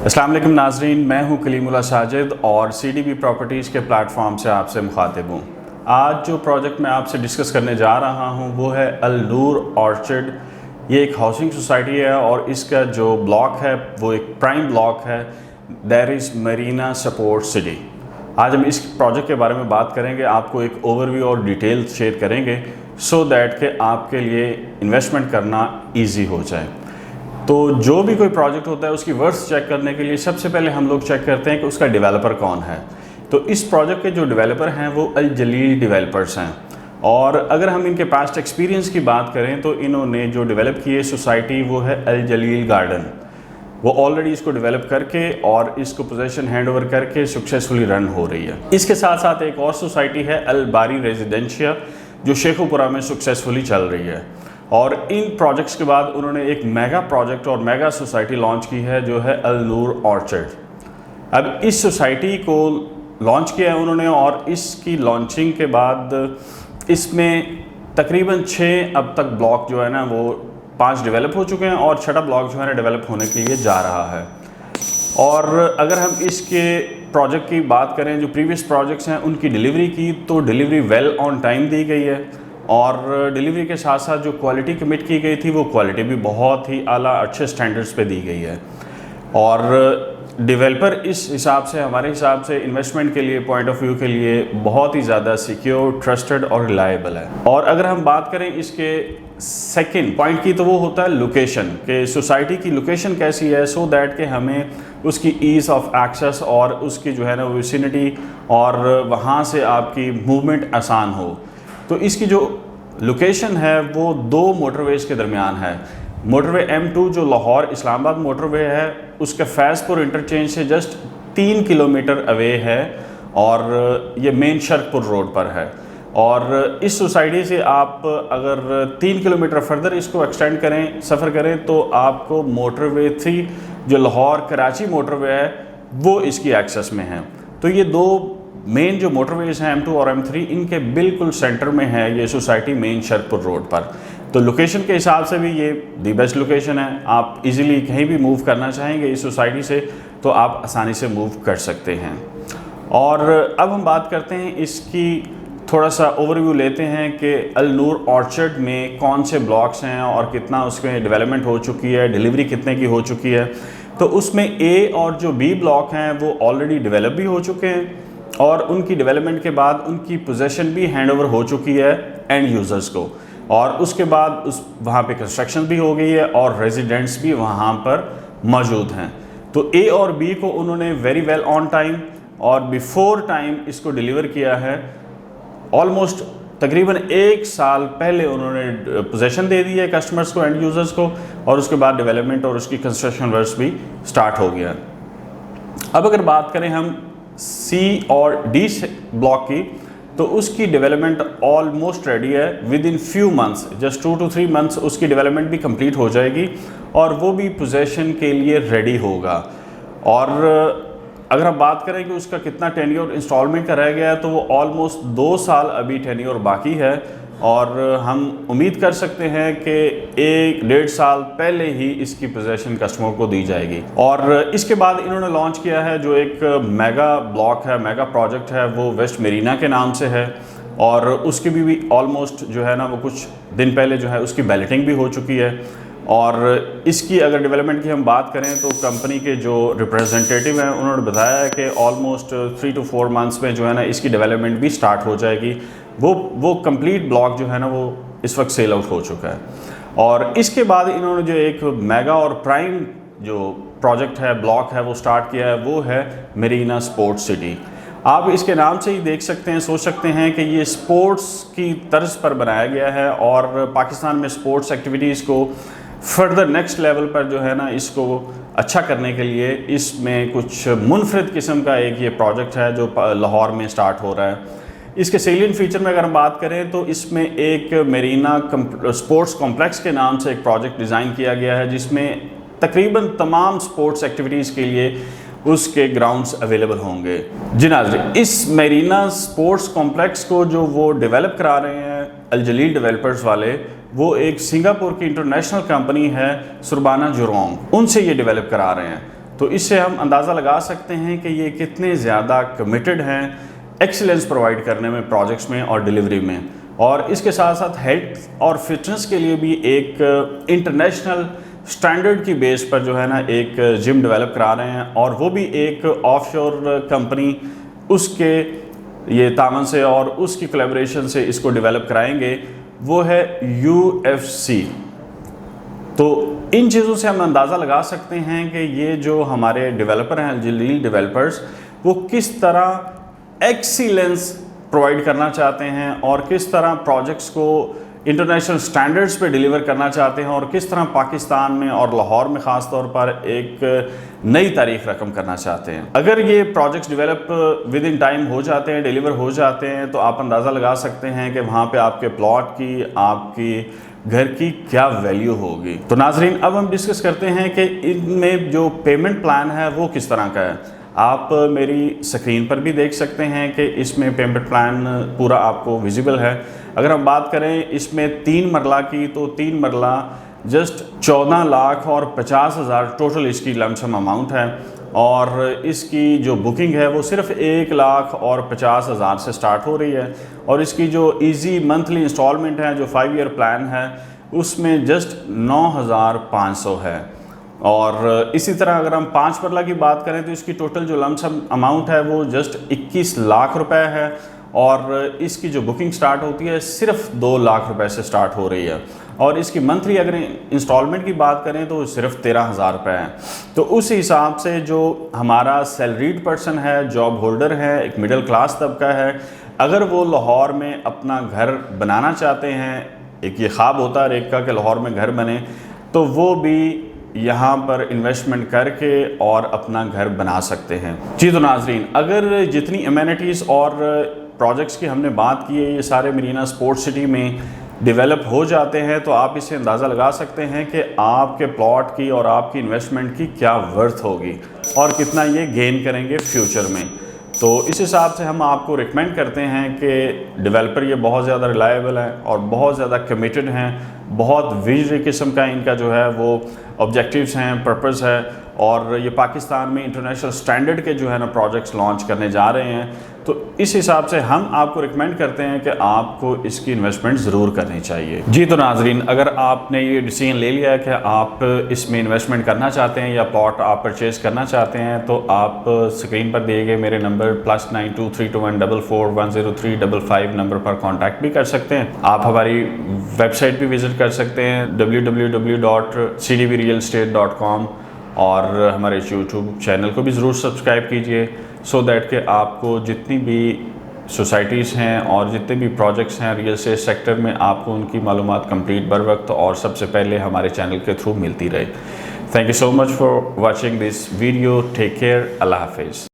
अस्सलाम वालेकुम नाजरीन, मैं हूं कलीमुल्लाह साजिद और CDB प्रॉपर्टीज़ के प्लेटफॉर्म से आपसे मुखातिब हूं। आज जो प्रोजेक्ट मैं आपसे डिस्कस करने जा रहा हूं वो है अल नूर ऑर्चर्ड। ये एक हाउसिंग सोसाइटी है और इसका जो ब्लॉक है वो एक प्राइम ब्लॉक है, that is Marina support city. आज हम इस प्रोजेक्ट के बारे में बात करेंगे, आपको एक ओवरव्यू और डिटेल शेयर करेंगे सो दैट कि आपके लिए इन्वेस्टमेंट करना ईजी हो जाए। तो जो भी कोई प्रोजेक्ट होता है उसकी वर्थ चेक करने के लिए सबसे पहले हम लोग चेक करते हैं कि उसका डेवलपर कौन है। तो इस प्रोजेक्ट के जो डेवलपर हैं वो अल जलील डेवलपर्स हैं और अगर हम इनके पास्ट एक्सपीरियंस की बात करें तो इन्होंने जो डेवलप की है सोसाइटी वो है अल जलील गार्डन। वो ऑलरेडी इसको डेवलप करके और इसको पोजीशन हैंड ओवर करके सक्सेसफुली रन हो रही है। इसके साथ साथ एक और सोसाइटी है अल बारी रेजिडेंशिया जो शेखुपुरा में सक्सेसफुली चल रही है। और इन प्रोजेक्ट्स के बाद उन्होंने एक मेगा प्रोजेक्ट और मेगा सोसाइटी लॉन्च की है जो है अल नूर ऑर्चर्ड। अब इस सोसाइटी को लॉन्च किया है उन्होंने और इसकी लॉन्चिंग के बाद इसमें तकरीबन 6 अब तक ब्लॉक जो है ना वो 5 डेवलप हो चुके हैं और 6ठा ब्लॉक जो है ना डेवलप होने के लिए जा रहा है। और अगर हम इसके प्रोजेक्ट की बात करें जो प्रीवियस प्रोजेक्ट्स हैं उनकी डिलीवरी की तो डिलीवरी वेल ऑन टाइम दी गई है और डिलीवरी के साथ साथ जो क्वालिटी कमिट की गई थी वो क्वालिटी भी बहुत ही आला अच्छे स्टैंडर्ड्स पे दी गई है। और डेवलपर इस हिसाब से हमारे हिसाब से इन्वेस्टमेंट के लिए पॉइंट ऑफ व्यू के लिए बहुत ही ज़्यादा सिक्योर, ट्रस्टेड और रिलायबल है। और अगर हम बात करें इसके सेकंड पॉइंट की तो वो होता है लोकेशन, कि सोसाइटी की लोकेशन कैसी है सो दैट कि हमें उसकी ईज़ ऑफ एक्सेस और उसकी जो है ना विसिनिटी और वहाँ से आपकी मूवमेंट आसान हो। तो इसकी जो लोकेशन है वो 2 मोटरवेज़ के दरमियान है। मोटरवे M2 जो लाहौर इस्लामाबाद मोटरवे है उसके फैज़पुर इंटरचेंज से जस्ट 3 किलोमीटर अवे है और ये मेन शर्कपुर रोड पर है। और इस सोसाइटी से आप अगर 3 किलोमीटर फर्दर इसको एक्सटेंड करें, सफ़र करें तो आपको मोटरवे 3 जो लाहौर कराची मोटरवे है वो इसकी एक्सेस में है। तो ये 2 मेन जो मोटरवेज़ हैं M2 और M3 इनके बिल्कुल सेंटर में है ये सोसाइटी मेन शर्कपुर रोड पर। तो लोकेशन के हिसाब से भी ये दी बेस्ट लोकेशन है। आप इजीली कहीं भी मूव करना चाहेंगे इस सोसाइटी से तो आप आसानी से मूव कर सकते हैं। और अब हम बात करते हैं इसकी थोड़ा सा ओवरव्यू लेते हैं कि अल नूर ऑर्चर्ड में कौन से ब्लॉक्स हैं और कितना उसमें डेवलपमेंट हो चुकी है, डिलीवरी कितने की हो चुकी है। तो उसमें A और जो B ब्लॉक हैं वो ऑलरेडी डेवलप भी हो चुके हैं और उनकी डेवलपमेंट के बाद उनकी पोजीशन भी हैंड ओवर हो चुकी है एंड यूज़र्स को और उसके बाद वहाँ पे कंस्ट्रक्शन भी हो गई है और रेजिडेंट्स भी वहाँ पर मौजूद हैं। तो A और B को उन्होंने वेरी वेल ऑन टाइम और बिफोर टाइम इसको डिलीवर किया है। ऑलमोस्ट तकरीबन 1 साल पहले उन्होंने पोजीशन दे दी है कस्टमर्स को, एंड यूज़र्स को, और उसके बाद डेवलपमेंट और उसकी कंस्ट्रक्शन वर्क भी स्टार्ट हो गया। अब अगर बात करें हम C और D ब्लॉक की तो उसकी डेवलपमेंट ऑलमोस्ट रेडी है। With in few months, just 2 to 3 months उसकी डेवलपमेंट भी कंप्लीट हो जाएगी और वो भी पोजीशन के लिए रेडी होगा। और अगर हम बात करें कि उसका कितना टेन्योर इंस्टॉलमेंट का रह गया है तो वो ऑलमोस्ट 2 साल अभी टेन्योर बाकी है और हम उम्मीद कर सकते हैं कि 1-1.5 साल पहले ही इसकी पोजीशन कस्टमर को दी जाएगी। और इसके बाद इन्होंने लॉन्च किया है जो एक मेगा ब्लॉक है, मेगा प्रोजेक्ट है, वो वेस्ट मरीना के नाम से है और उसकी भी ऑलमोस्ट जो है ना वो कुछ दिन पहले जो है उसकी बैलेटिंग भी हो चुकी है। और इसकी अगर डेवलपमेंट की हम बात करें तो कंपनी के जो रिप्रेजेंटेटिव हैं उन्होंने बताया है कि ऑलमोस्ट 3 to 4 मंथ्स में जो है ना इसकी डेवलपमेंट भी स्टार्ट हो जाएगी। वो कंप्लीट ब्लॉक जो है ना वो इस वक्त सेल आउट हो चुका है। और इसके बाद इन्होंने जो एक मेगा और प्राइम जो प्रोजेक्ट है, ब्लॉक है, वो स्टार्ट किया है, वो है मरीना स्पोर्ट्स सिटी। आप इसके नाम से ही देख सकते हैं, सोच सकते हैं कि ये स्पोर्ट्स की तर्ज पर बनाया गया है और पाकिस्तान में स्पोर्ट्स एक्टिविटीज़ को फर्दर नेक्स्ट लेवल पर जो है ना इसको अच्छा करने के लिए इसमें कुछ मुनफरिद किस्म का एक ये प्रोजेक्ट है जो लाहौर में स्टार्ट हो रहा है। इसके सेलियन फीचर में अगर हम बात करें तो इसमें एक मरीना स्पोर्ट्स कॉम्प्लेक्स के नाम से एक प्रोजेक्ट डिज़ाइन किया गया है जिसमें तकरीबन तमाम स्पोर्ट्स एक्टिविटीज़ के लिए उसके ग्राउंड्स अवेलेबल होंगे। जी नाज़रीन, इस मरीना स्पोर्ट्स कॉम्प्लेक्स को जो वो डेवलप करा रहे हैं अल जलील डेवलपर्स वाले, वो एक सिंगापुर की इंटरनेशनल कंपनी है सुरबाना जुरोंग, उनसे ये डेवलप करा रहे हैं। तो इससे हम अंदाज़ा लगा सकते हैं कि ये कितने ज़्यादा कमिटेड हैं एक्सीलेंस प्रोवाइड करने में, प्रोजेक्ट्स में और डिलीवरी में। और इसके साथ साथ हेल्थ और फिटनेस के लिए भी एक इंटरनेशनल स्टैंडर्ड की बेस पर जो है ना एक जिम डेवलप करा रहे हैं, और वो भी एक ऑफशोर कंपनी उसके ये तामन से और उसकी कोलैबोरेशन से इसको डेवलप कराएंगे, वो है UFC। तो इन चीज़ों से हम अंदाज़ा लगा सकते हैं कि ये जो हमारे डेवलपर हैं, जलील डेवलपर्स, वो किस तरह एक्सीलेंस प्रोवाइड करना चाहते हैं और किस तरह प्रोजेक्ट्स को इंटरनेशनल स्टैंडर्ड्स पे डिलीवर करना चाहते हैं, और किस तरह पाकिस्तान में और लाहौर में ख़ास तौर पर एक नई तारीख रकम करना चाहते हैं। अगर ये projects develop with in time हो जाते हैं, डिलीवर हो जाते हैं, तो आप अंदाज़ा लगा सकते हैं कि वहाँ पे आपके प्लॉट की, आपकी घर की क्या वैल्यू होगी। तो नाजरीन, अब हम डिस्कस करते हैं कि इनमें जो पेमेंट प्लान है वो किस तरह का है। आप मेरी स्क्रीन पर भी देख सकते हैं कि इसमें पेमेंट प्लान पूरा आपको विजिबल है। अगर हम बात करें इसमें 3 मरला की, तो 3 मरला जस्ट 14,50,000 टोटल इसकी लमसम अमाउंट है, और इसकी जो बुकिंग है वो सिर्फ 1,50,000 से स्टार्ट हो रही है, और इसकी जो इजी मंथली इंस्टॉलमेंट है, जो 5 ईयर प्लान है, उसमें जस्ट 9,500 है। और इसी तरह अगर हम 5 मरला की बात करें तो इसकी टोटल जो लमसम अमाउंट है वो जस्ट 21 लाख रुपए है, और इसकी जो बुकिंग स्टार्ट होती है सिर्फ 2 लाख रुपए से स्टार्ट हो रही है, और इसकी मंथली अगर इंस्टॉलमेंट की बात करें तो सिर्फ 13,000 रुपये है। तो उस हिसाब से जो हमारा सैलरीड पर्सन है, जॉब होल्डर है, एक मिडिल क्लास तबका है, अगर वो लाहौर में अपना घर बनाना चाहते हैं, एक ये ख्वाब होता है एक का कि लाहौर में घर बने, तो वो भी यहाँ पर इन्वेस्टमेंट करके और अपना घर बना सकते हैं। जी तो नाजरीन, अगर जितनी अमेनिटीज़ और प्रोजेक्ट्स की हमने बात की है ये सारे मरीना स्पोर्ट्स सिटी में डेवलप हो जाते हैं, तो आप इससे अंदाज़ा लगा सकते हैं कि आपके प्लॉट की और आपकी इन्वेस्टमेंट की क्या वर्थ होगी और कितना ये गेन करेंगे फ्यूचर में। तो इस हिसाब से हम आपको रिकमेंड करते हैं कि डेवलपर ये बहुत ज़्यादा रिलायबल है और बहुत ज़्यादा कमिटेड हैं, बहुत विजनरी किस्म का इनका जो है वो ऑब्जेक्टिव्स हैं, पर्पस है, और ये पाकिस्तान में इंटरनेशनल स्टैंडर्ड के जो है ना प्रोजेक्ट्स लॉन्च करने जा रहे हैं। तो इस हिसाब से हम आपको रिकमेंड करते हैं कि आपको इसकी इन्वेस्टमेंट ज़रूर करनी चाहिए। जी तो नाजरीन, अगर आपने ये डिसीजन ले लिया है कि आप इसमें इन्वेस्टमेंट करना चाहते हैं या प्लॉट आप परचेज़ करना चाहते हैं, तो आप स्क्रीन पर दिए गए मेरे नंबर +923214103555 नंबर पर कॉन्टैक्ट भी कर सकते हैं। आप हमारी वेबसाइट भी विज़िट कर सकते हैं www.cdbrealestate.com, और हमारे यूट्यूब चैनल को भी ज़रूर सब्सक्राइब कीजिए, सो दैट कि आपको जितनी भी सोसाइटीज़ हैं और जितने भी प्रोजेक्ट्स हैं रियल एस्टेट सेक्टर में, आपको उनकी मालूमात कंप्लीट बर वक्त और सबसे पहले हमारे चैनल के थ्रू मिलती रहे। Thank you so much for watching this video. Take care. अल्लाह हाफिज़।